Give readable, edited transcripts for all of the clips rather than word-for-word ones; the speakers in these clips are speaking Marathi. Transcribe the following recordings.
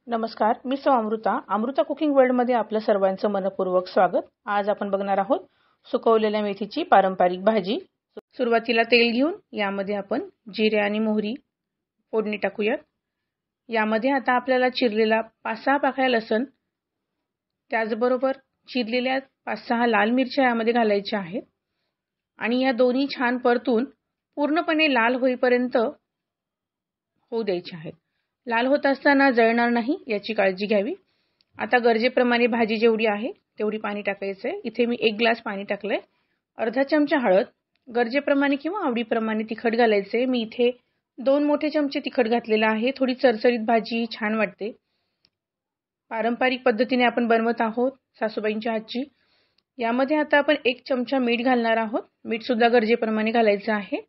नमस्कार, मी सौ अमृता कुकिंग वर्ल्डमध्ये आपलं सर्वांचं मनपूर्वक स्वागत। आज आपण बघणार आहोत सुकवलेल्या मेथीची पारंपरिक भाजी। सुरुवातीला तेल घेऊन यामध्ये आपण जिरे आणि मोहरी फोडणी टाकूयात। यामध्ये आता आपल्याला चिरलेला 5-6 पाकळ्या लसूण, त्याचबरोबर चिरलेल्या 5-6 लाल मिरच्या यामध्ये घालायच्या आहेत आणि या दोन्ही छान परतून पूर्णपणे लाल होईपर्यंत होऊ द्यायचे आहेत। लाल होत असताना जळणार नाही याची काळजी घ्यावी। आता गरजेप्रमाणे भाजी जेवढी आहे तेवढी पाणी टाकायचे। इथे मी 1 ग्लास पाणी टाकले। अर्धा चमचा हळद, गरजेप्रमाणे किंवा आवडीप्रमाणे तिखट घालायचे। मी इथे 2 मोठे चमचे तिखट घातलेले आहे। थोडी चरचरीत भाजी छान वाटते। पारंपरिक पद्धतीने आपण बनवत आहोत सासूबाईंच्या हातची। यामध्ये आता आपण 1 चमचा मीठ घालणार आहोत। मीठ सुद्धा गरजेप्रमाणे घालायचं आहे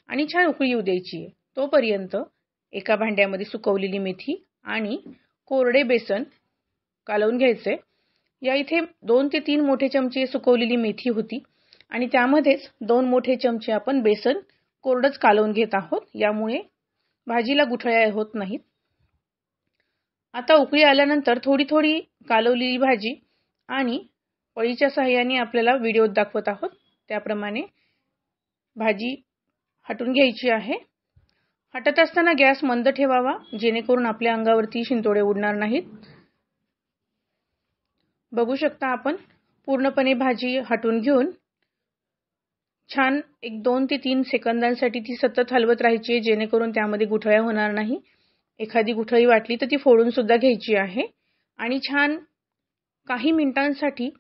आणि छान उकळी येऊ द्यायची आहे। तोपर्यंत एका भांड्यामध्ये सुकवलेली मेथी आणि कोरडे बेसन कालवून घ्यायचे। या इथे 2 ते 3 मोठे चमचे सुकवलेली मेथी होती आणि त्यामध्येच 2 मोठे चमचे आपण बेसन कोरडच कालवून घेत आहोत। यामुळे भाजीला गुठळ्या होत नाहीत। आता उकळी आल्यानंतर थोडी थोडी कालवलेली भाजी आणि पळीच्या सहाय्याने आपल्याला व्हिडिओत दाखवत आहोत त्याप्रमाणे भाजी हटून घ्यायची आहे। हटत असताना गॅस मंद ठेवावा जेणेकरून आपल्या अंगावरती शिंतोडे उडणार नाहीत। बघू शकता आपण पूर्णपणे भाजी हटून घेऊन छान 1-2 ते 3 सेकंदांसाठी ती सतत हलवत राहायची जेणेकरून त्यामध्ये गुठळ्या होणार नाही। एखादी गुठळी वाटली तर ती फोडून सुद्धा घ्यायची आहे आणि छान काही मिनिटांसाठी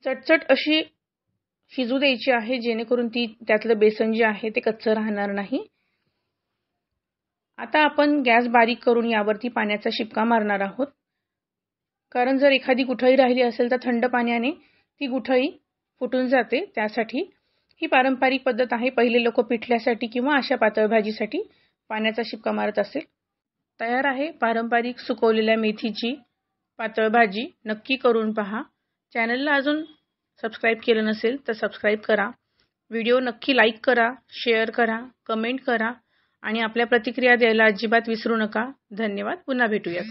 चटचट अशी शिजू द्यायची आहे जेणेकरून ती त्यातलं बेसन जे आहे ते कच्चं राहणार नाही। आता आपण गॅस बारीक करून यावरती पाण्याचा शिपका मारणार आहोत, कारण जर एखादी गुठळी राहिली असेल तर थंड पाण्याने ती गुठळी फुटून जाते। त्यासाठी ही पारंपरिक पद्धत आहे। पहिले लोक पिठल्यासाठी किंवा अशा पातळ भाजीसाठी पाण्याचा शिपका मारत असेल। तयार आहे पारंपरिक सुकवलेल्या मेथीची पातळ भाजी। नक्की करून पहा। चॅनलला अजून सबस्क्राइब केलं नसेल तर सबस्क्राइब करा। व्हिडिओ नक्की लाईक करा, शेअर करा, कमेंट करा आणि आपल्या प्रतिक्रिया द्यायला अजिबात विसरू नका। धन्यवाद। पुन्हा भेटूयात।